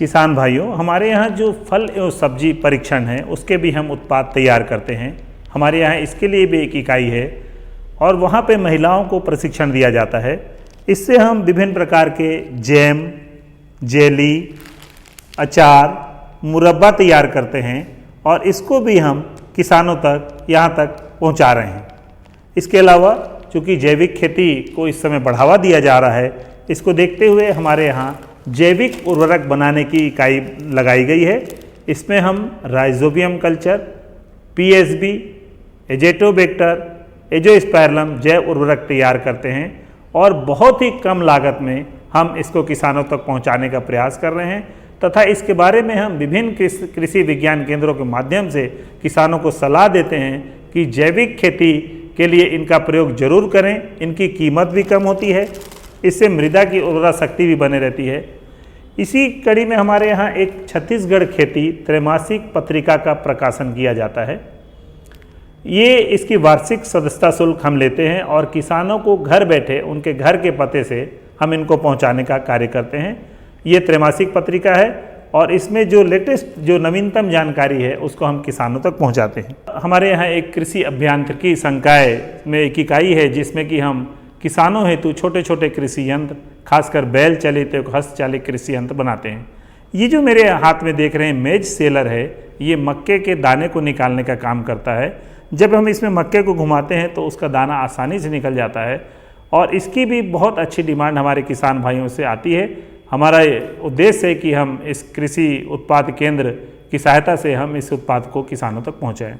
किसान भाइयों, हमारे यहाँ जो फल एवं सब्जी परीक्षण है उसके भी हम उत्पाद तैयार करते हैं। हमारे यहाँ इसके लिए भी एक इकाई है और वहाँ पे महिलाओं को प्रशिक्षण दिया जाता है। इससे हम विभिन्न प्रकार के जैम, जेली, अचार, मुरब्बा तैयार करते हैं और इसको भी हम किसानों तक यहाँ तक पहुँचा रहे हैं। इसके अलावा चूँकि जैविक खेती को इस समय बढ़ावा दिया जा रहा है, इसको देखते हुए हमारे यहाँ जैविक उर्वरक बनाने की इकाई लगाई गई है। इसमें हम राइजोबियम कल्चर, पीएसबी, एजेटोबैक्टर, एजोस्पाइरलम जैव उर्वरक तैयार करते हैं और बहुत ही कम लागत में हम इसको किसानों तक पहुंचाने का प्रयास कर रहे हैं तथा इसके बारे में हम विभिन्न कृषि विज्ञान केंद्रों के माध्यम से किसानों को सलाह देते हैं कि जैविक खेती के लिए इनका प्रयोग जरूर करें। इनकी कीमत भी कम होती है, इससे मृदा की उर्वरा शक्ति भी बने रहती है। इसी कड़ी में हमारे यहाँ एक छत्तीसगढ़ खेती त्रैमासिक पत्रिका का प्रकाशन किया जाता है। ये इसकी वार्षिक सदस्यता शुल्क हम लेते हैं और किसानों को घर बैठे उनके घर के पते से हम इनको पहुंचाने का कार्य करते हैं। ये त्रैमासिक पत्रिका है और इसमें जो लेटेस्ट जो नवीनतम जानकारी है उसको हम किसानों तक पहुंचाते हैं। हमारे यहाँ एक कृषि अभियांत्रिकी संकाय में एक इकाई है जिसमें कि हम किसानों हेतु छोटे छोटे कृषि यंत्र, खासकर बैल चालित हस्तचालित कृषि यंत्र बनाते हैं। ये जो मेरे हाथ में देख रहे हैं मेज सेलर है, ये मक्के के दाने को निकालने का काम करता है। जब हम इसमें मक्के को घुमाते हैं तो उसका दाना आसानी से निकल जाता है और इसकी भी बहुत अच्छी डिमांड हमारे किसान भाइयों से आती है। हमारा उद्देश्य है कि हम इस कृषि उत्पाद केंद्र की सहायता से हम इस उत्पाद को किसानों तक पहुँचाएँ।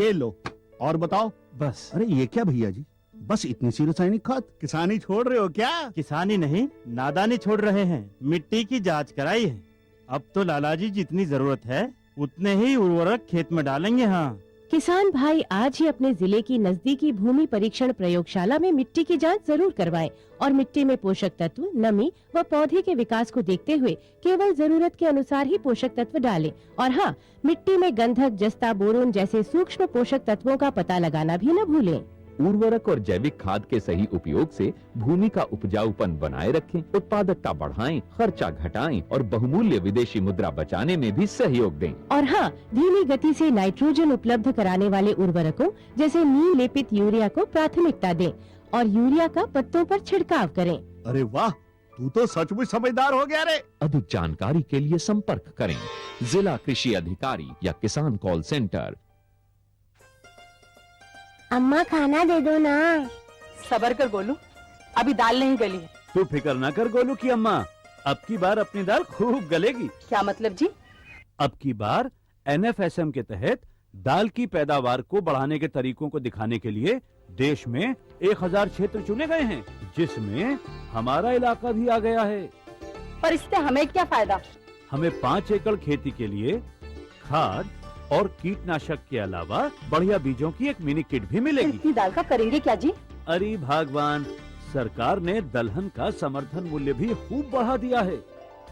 ये लो और बताओ। बस। अरे ये क्या भैया जी, बस इतनी सी रासायनिक खाद? किसानी छोड़ रहे हो क्या? किसानी नहीं, नादानी छोड़ रहे हैं। मिट्टी की जांच कराई है। अब तो लालाजी जितनी जरूरत है उतने ही उर्वरक खेत में डालेंगे। हाँ, किसान भाई आज ही अपने जिले की नजदीकी भूमि परीक्षण प्रयोगशाला में मिट्टी की जांच जरूर करवाएं और मिट्टी में पोषक तत्व, नमी व पौधे के विकास को देखते हुए केवल जरूरत के अनुसार ही पोषक तत्व डालें। और हाँ, मिट्टी में गंधक, जस्ता, बोरोन जैसे सूक्ष्म पोषक तत्वों का पता लगाना भी न भूलें। उर्वरक और जैविक खाद के सही उपयोग से भूमि का उपजाऊपन बनाए रखें, उत्पादकता बढ़ाएं, खर्चा घटाएं और बहुमूल्य विदेशी मुद्रा बचाने में भी सहयोग दें। और हाँ, धीमी गति से नाइट्रोजन उपलब्ध कराने वाले उर्वरकों जैसे नीम लेपित यूरिया को प्राथमिकता दें और यूरिया का पत्तों पर छिड़काव करें। अरे वाह, तू तो सचमुच समझदार हो गया रे। अधिक जानकारी के लिए संपर्क करें जिला कृषि अधिकारी या किसान कॉल सेंटर। अम्मा खाना दे दो ना। सबर कर गोलू, अभी दाल नहीं गली है। तू फिक्र ना कर गोलू की अम्मा, अब की बार अपनी दाल खूब गलेगी। क्या मतलब जी? अब की बार NFSM के तहत दाल की पैदावार को बढ़ाने के तरीकों को दिखाने के लिए देश में 1000 क्षेत्र चुने गए हैं, जिसमें हमारा इलाका भी आ गया है। पर इससे हमें क्या फायदा? हमें 5 एकड़ खेती के लिए खाद और कीटनाशक के अलावा बढ़िया बीजों की एक मिनी किट भी मिलेगी। इतनी दाल का करेंगे क्या जी? अरे भगवान, सरकार ने दलहन का समर्थन मूल्य भी खूब बढ़ा दिया है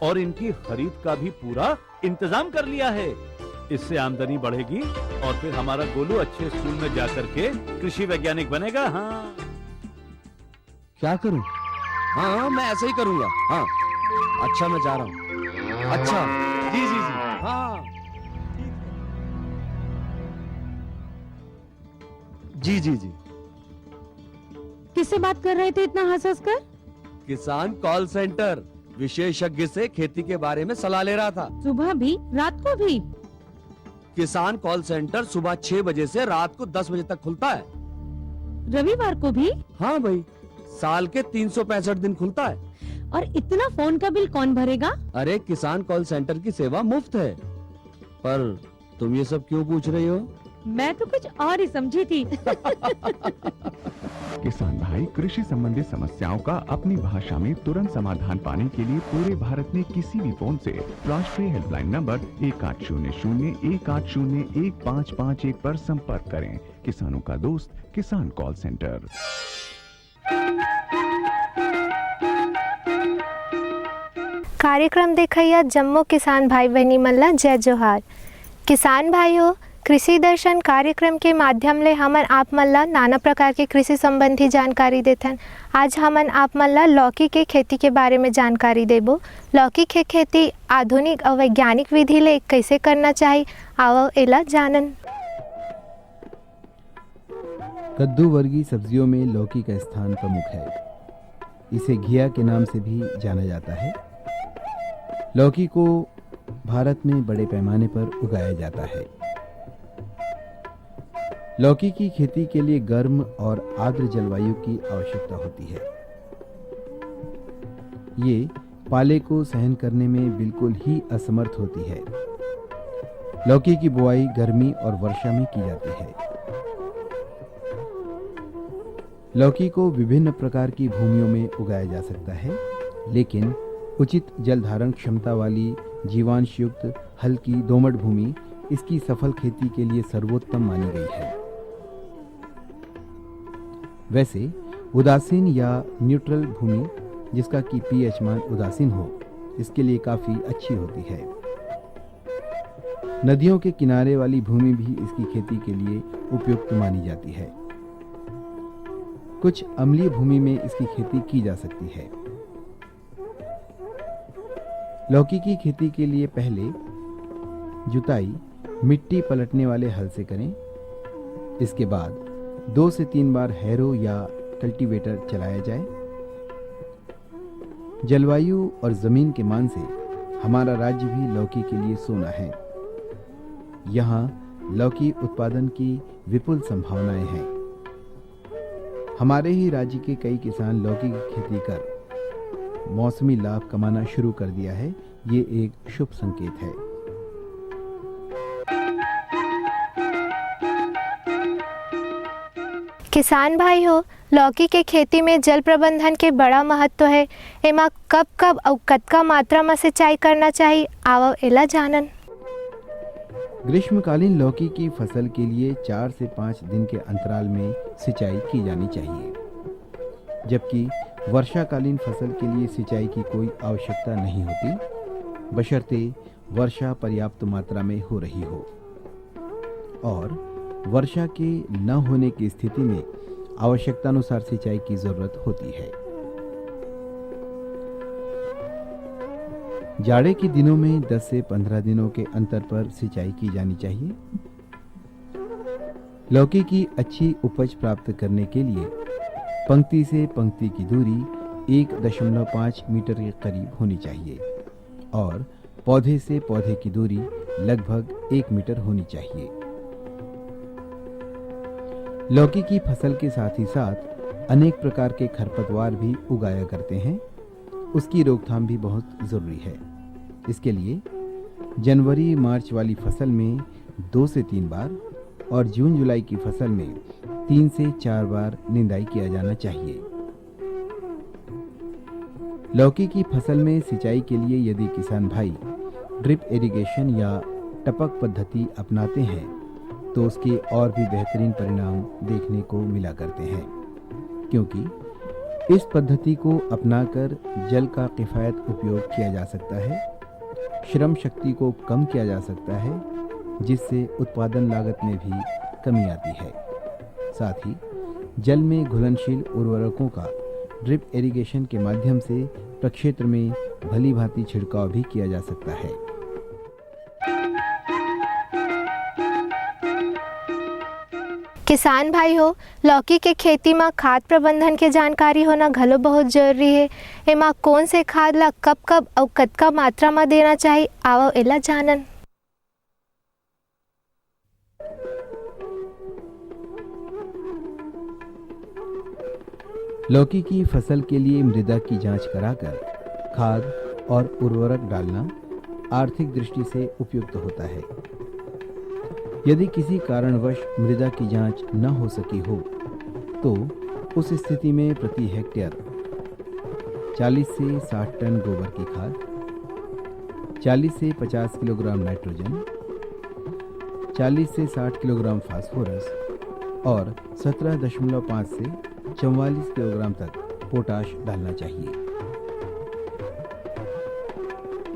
और इनकी खरीद का भी पूरा इंतजाम कर लिया है। इससे आमदनी बढ़ेगी और फिर हमारा गोलू अच्छे स्कूल में जाकर के कृषि वैज्ञानिक बनेगा। हाँ, क्या करूं? हाँ, मैं ऐसे ही करूंगा। हाँ, अच्छा, मैं जा रहा हूँ। अच्छा, जी जी जी, हाँ, जी जी जी। किससे बात कर रहे थे इतना हंस हंस कर? किसान कॉल सेंटर, विशेषज्ञ से खेती के बारे में सलाह ले रहा था। सुबह भी रात को भी? किसान कॉल सेंटर सुबह 6 बजे से रात को 10 बजे तक खुलता है। रविवार को भी? हाँ भाई, साल के 365 दिन खुलता है। और इतना फोन का बिल कौन भरेगा? अरे किसान कॉल सेंटर की सेवा मुफ्त है। पर तुम ये सब क्यों पूछ रही हो? मैं तो कुछ और ही समझी थी। किसान भाई कृषि संबंधी समस्याओं का अपनी भाषा में तुरंत समाधान पाने के लिए पूरे भारत में किसी भी फोन से राष्ट्रीय हेल्पलाइन नंबर 1800-1801-551 पर संपर्क करें। किसानों का दोस्त किसान कॉल सेंटर। कार्यक्रम देखैया जम्मू किसान भाई बहनी मल्ला जय जोहार। किसान भाइयों, कृषि दर्शन कार्यक्रम के माध्यम ले हमन आप मल्ला नाना प्रकार के कृषि संबंधी जानकारी देथन। आज हमन आप मल्ला लौकी के खेती के बारे में जानकारी देबो। लौकी के खेती आधुनिक और वैज्ञानिक विधि ले कैसे करना चाहिए, आओ एला जानन। कद्दू वर्गीय सब्जियों में लौकी का स्थान प्रमुख है। इसे घिया के नाम से भी जाना जाता है। लौकी को भारत में बड़े पैमाने पर उगाया जाता है। लौकी की खेती के लिए गर्म और आर्द्र जलवायु की आवश्यकता होती है। ये पाले को सहन करने में बिल्कुल ही असमर्थ होती है। लौकी की बुआई गर्मी और वर्षा में की जाती है। लौकी को विभिन्न प्रकार की भूमियों में उगाया जा सकता है, लेकिन उचित जल धारण क्षमता वाली जीवांश युक्त हल्की दोमट भूमि इसकी सफल खेती के लिए सर्वोत्तम मानी गई है। वैसे उदासीन या न्यूट्रल भूमि जिसका कि पीएच मान उदासीन हो, इसके लिए काफी अच्छी होती है। नदियों के किनारे वाली भूमि भी इसकी खेती के लिए उपयुक्त मानी जाती है। कुछ अम्लीय भूमि में इसकी खेती की जा सकती है। लौकी की खेती के लिए पहले जुताई मिट्टी पलटने वाले हल से करें। इसके बाद 2 से 3 बार हैरो या कल्टीवेटर चलाया जाए। जलवायु और जमीन के मान से हमारा राज्य भी लौकी के लिए सोना है। यहाँ लौकी उत्पादन की विपुल संभावनाएं हैं। हमारे ही राज्य के कई किसान लौकी की खेती कर मौसमी लाभ कमाना शुरू कर दिया है। ये एक शुभ संकेत है। किसान भाई हो, लौकी के खेती में जल प्रबंधन के बड़ा महत्व है। एमा कब कब और कतका मात्रा में सिंचाई करना चाहिए, आओ एला जानन। ग्रीष्मकालीन लौकी की फसल के लिए 4 से 5 दिन के अंतराल में सिंचाई की जानी चाहिए, जबकि वर्षाकालीन फसल के लिए सिंचाई की कोई आवश्यकता नहीं होती, बशर्ते वर्षा पर्याप्त मात्रा में हो रही हो। और वर्षा के न होने की स्थिति में आवश्यकतानुसार सिंचाई की जरूरत होती है। जाड़े के दिनों में 10 से 15 दिनों के अंतर पर सिंचाई की जानी चाहिए। लौकी की अच्छी उपज प्राप्त करने के लिए पंक्ति से पंक्ति की दूरी 1.5 मीटर के करीब होनी चाहिए और पौधे से पौधे की दूरी लगभग 1 मीटर होनी चाहिए। लौकी की फसल के साथ ही साथ अनेक प्रकार के खरपतवार भी उगाया करते हैं। उसकी रोकथाम भी बहुत जरूरी है। इसके लिए जनवरी मार्च वाली फसल में 2 से 3 बार और जून जुलाई की फसल में 3 से 4 बार निंदाई किया जाना चाहिए। लौकी की फसल में सिंचाई के लिए यदि किसान भाई ड्रिप इरिगेशन या टपक पद्धति अपनाते हैं तो उसके और भी बेहतरीन परिणाम देखने को मिला करते हैं, क्योंकि इस पद्धति को अपनाकर जल का किफ़ायत उपयोग किया जा सकता है, श्रम शक्ति को कम किया जा सकता है, जिससे उत्पादन लागत में भी कमी आती है। साथ ही जल में घुलनशील उर्वरकों का ड्रिप इरिगेशन के माध्यम से प्रक्षेत्र में भली भांति छिड़काव भी किया जा सकता है। किसान भाई हो, लौकी के खेती में खाद प्रबंधन के जानकारी होना घलो बहुत जरूरी है। एमा कौन से खाद ला कब कब और कतका मात्रा में देना चाहिए, आओ एला जानन। लौकी की फसल के लिए मृदा की जांच कराकर खाद और उर्वरक डालना आर्थिक दृष्टि से उपयुक्त होता है। यदि किसी कारणवश मृदा की जांच न हो सकी हो तो उस स्थिति में प्रति हेक्टेयर 40 से 60 टन गोबर की खाद, 40 से 50 किलोग्राम नाइट्रोजन, 40 से 60 किलोग्राम फास्फोरस और 17.5 से 44 किलोग्राम तक पोटाश डालना चाहिए।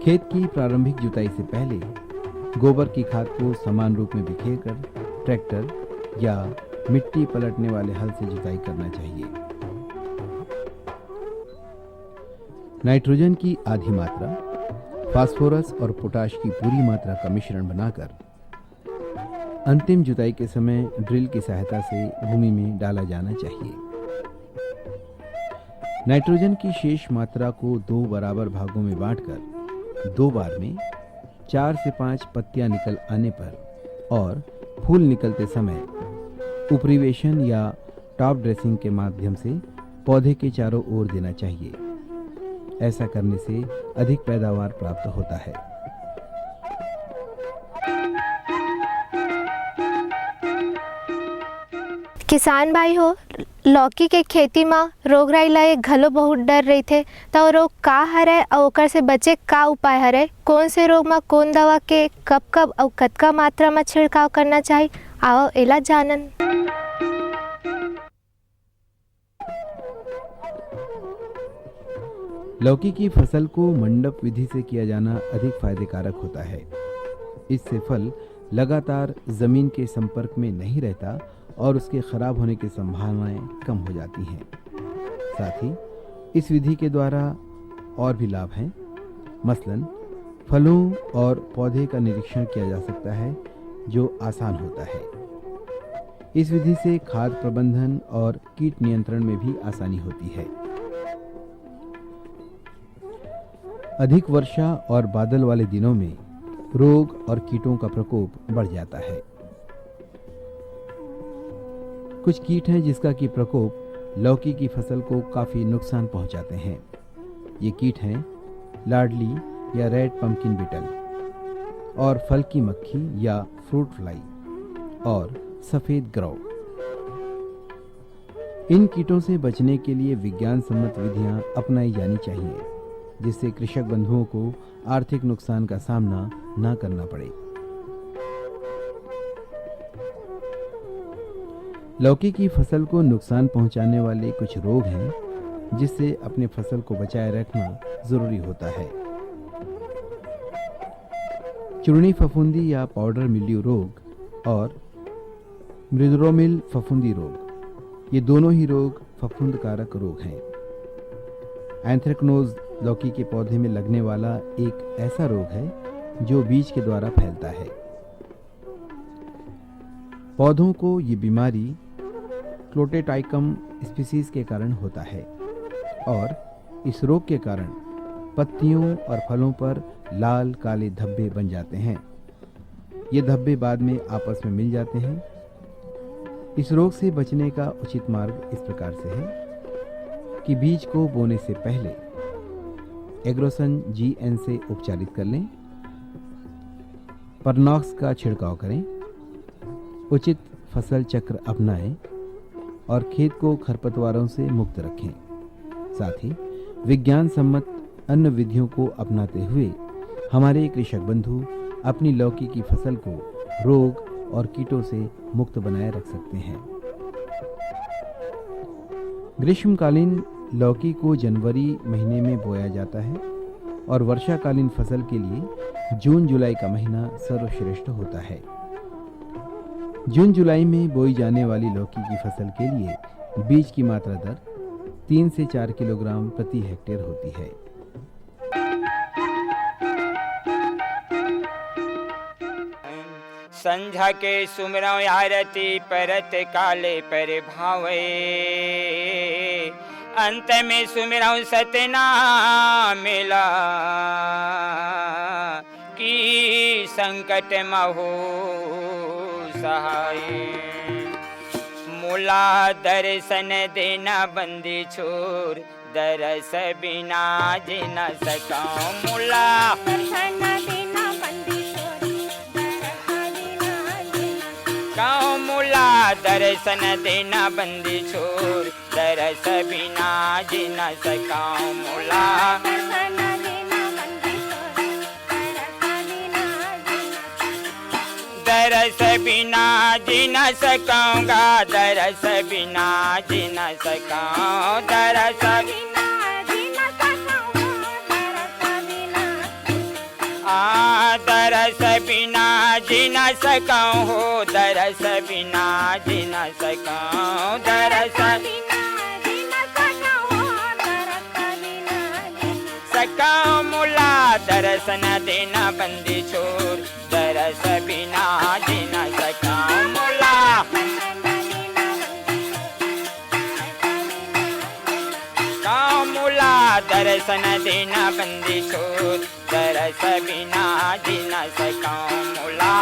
खेत की प्रारंभिक जुताई से पहले गोबर की खाद को समान रूप में बिखेरकर ट्रैक्टर या मिट्टी पलटने वाले हल से जुताई करना चाहिए। नाइट्रोजन की आधी मात्रा, फास्फोरस और पोटाश की पूरी मात्रा का मिश्रण बनाकर अंतिम जुताई के समय ड्रिल की सहायता से भूमि में डाला जाना चाहिए। नाइट्रोजन की शेष मात्रा को 2 बराबर भागों में बांटकर 2 बार में 4 से 5 पत्तियां निकल आने पर और फूल निकलते समय उपरिवेशन या टॉप ड्रेसिंग के माध्यम से पौधे के चारों ओर देना चाहिए। ऐसा करने से अधिक पैदावार प्राप्त होता है। किसान भाई हो, लौकी के खेती में रोग राई ला एक घलो बहुत डर रही थे, तो रोग का हरे और ओकर से बचे का उपाय हरे, कौन से रोग में कौन दवा के कब कब और कतका मात्रा में छिड़काव करना चाहिए, आओ एला जानन। लौकी की फसल को मंडप विधि से किया जाना अधिक फायदेकारक होता है। इससे फल लगातार जमीन के संपर्क में नहीं रहता और उसके खराब होने की संभावनाएं कम हो जाती हैं। साथ ही इस विधि के द्वारा और भी लाभ हैं। मसलन फलों और पौधे का निरीक्षण किया जा सकता है जो आसान होता है। इस विधि से खाद प्रबंधन और कीट नियंत्रण में भी आसानी होती है। अधिक वर्षा और बादल वाले दिनों में रोग और कीटों का प्रकोप बढ़ जाता है। कुछ कीट हैं जिसका कि प्रकोप लौकी की फसल को काफी नुकसान पहुंचाते हैं। ये कीट हैं लाडली या रेड पंपकिन बीटल और फल की मक्खी या फ्रूट फ्लाई और सफेद ग्रौ। इन कीटों से बचने के लिए विज्ञान सम्मत विधियां अपनाई जानी चाहिए, जिससे कृषक बंधुओं को आर्थिक नुकसान का सामना न करना पड़े। लौकी की फसल को नुकसान पहुंचाने वाले कुछ रोग हैं जिससे अपने फसल को बचाए रखना जरूरी होता है। चूर्णी फफूंदी या पाउडर मिल्ड्यू रोग और मृदुरोमिल फफूंदी रोग, ये दोनों ही रोग फफूंद कारक रोग हैं। एंथ्रेक्नोज लौकी के पौधे में लगने वाला एक ऐसा रोग है जो बीज के द्वारा फैलता है। पौधों को ये बीमारी क्लोटेटाइकम स्पीसीज के कारण होता है और इस रोग के कारण पत्तियों और फलों पर लाल काले धब्बे बन जाते हैं। ये धब्बे बाद में आपस में मिल जाते हैं। इस रोग से बचने का उचित मार्ग इस प्रकार से है कि बीज को बोने से पहले एग्रोसन GN से उपचारित कर लें, परनॉक्स का छिड़काव करें, उचित फसल चक्र अपनाएं और खेत को खरपतवारों से मुक्त रखें। साथ ही विज्ञान सम्मत अन्य विधियों को अपनाते हुए हमारे कृषक बंधु अपनी लौकी की फसल को रोग और कीटों से मुक्त बनाए रख सकते हैं। ग्रीष्मकालीन लौकी को जनवरी महीने में बोया जाता है और वर्षाकालीन फसल के लिए जून जुलाई का महीना सर्वश्रेष्ठ होता है। जून जुलाई में बोई जाने वाली लौकी की फसल के लिए बीज की मात्रा दर 3 से 4 किलोग्राम प्रति हेक्टेयर होती है। संझा के सुमरौ आरती परत काले पर भावे, अंत में सुमरौ सतनाम मिला की संकट महु सहाय। मुला दर्शन देना बंदी छोर, दरस बिना जिन सकाऊं। मुला दर्शन देना बंदी छोर, दरस बिना जिन सकाऊं। मुला दर्शन देना बंदी छोर, दरस बिना जिन सकाऊं। मुला दर्शन देना बंदी छोर, दरस बिना जिन सकाऊंगा, दरस बिना जिन सकाऊं। दरस बिना जिन सकाऊं, दरस बिना जिन सकाऊं हो, दरस बिना जिन सकाऊं। दरस बिना जिन सकाऊं। मुला दर्शन देना बंदी छोर, दरस बिना जिन सकाऊं। मुला मुला दर्शन देना बंदी छोर, दरस बिना जिन सकाऊं। मुला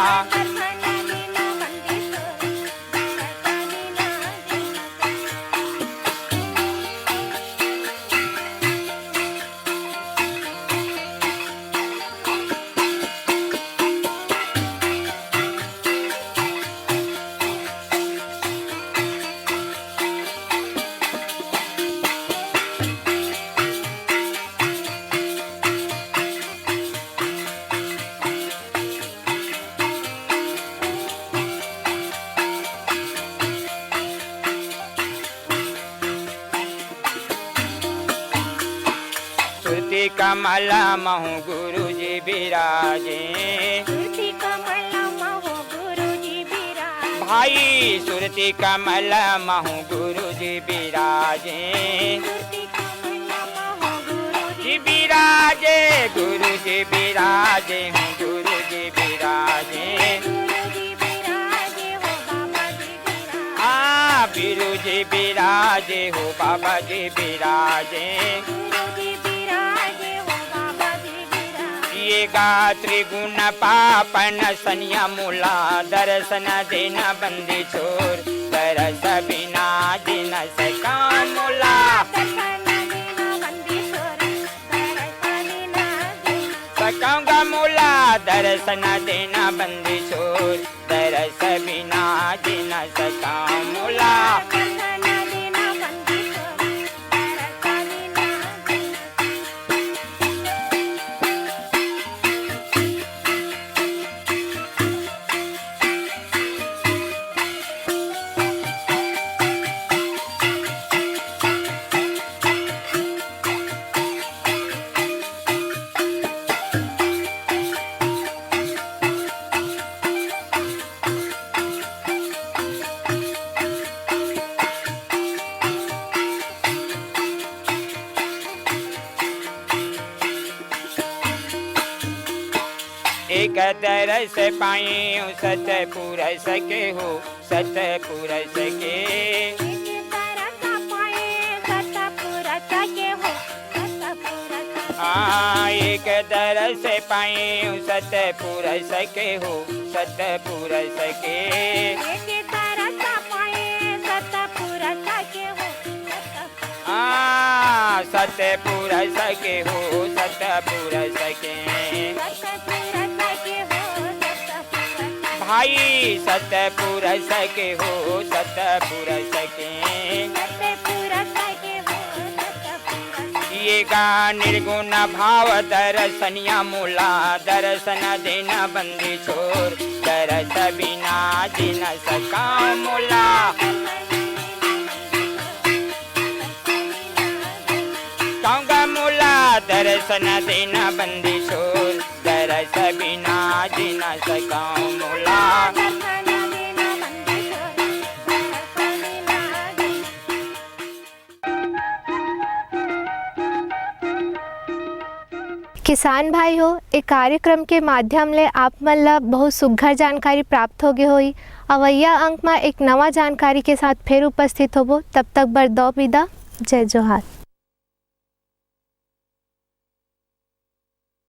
कमल महु गुरु जी बिराजे, कमल महु गुरु जी बिराजे। भाई सुरती कमल महु गुरु जी बिराजे, जी बिराजे। गुरु जी बिराजे हूँ, गुरु जी बिराजे। बिरु जी बिराजे हो, बाबा जी बिराजे। ये गा त्रिगुण पापन सनिया मुला, दर्शन देना बंदी छोर, दरस बिना जिन सकाऊं। मुला सकाऊंगा। मुला दर्शन देना बंदी छोर, दरस बिना जिन सकाऊं। मुला एक तरस पाई सतपुर सके हो, सतपुर सके। एक तरस पाई सतपुर सके हो, सतपुर सके। सतपुर सके हो, सतपुर सके। भाई सतपुर सके हो, सतपुर सके। ये गा निर्गुण भाव दर्शनिया मुला, दर्शन देना बंदी छोर, दरस बिना जिन सकाऊं। मुला कहूँगा, मुला दर्शन देना बंदी छोर, दरस बिना जिन सकाऊं। मुला किसान किसान भाई हो, एक कार्यक्रम के माध्यम ले आप मन ला बहुत सुघर जानकारी प्राप्त होगे होई। अवैया अंक में एक नवा जानकारी के साथ फिर उपस्थित होबो। तब तक बर दो विदा। जय जोहार।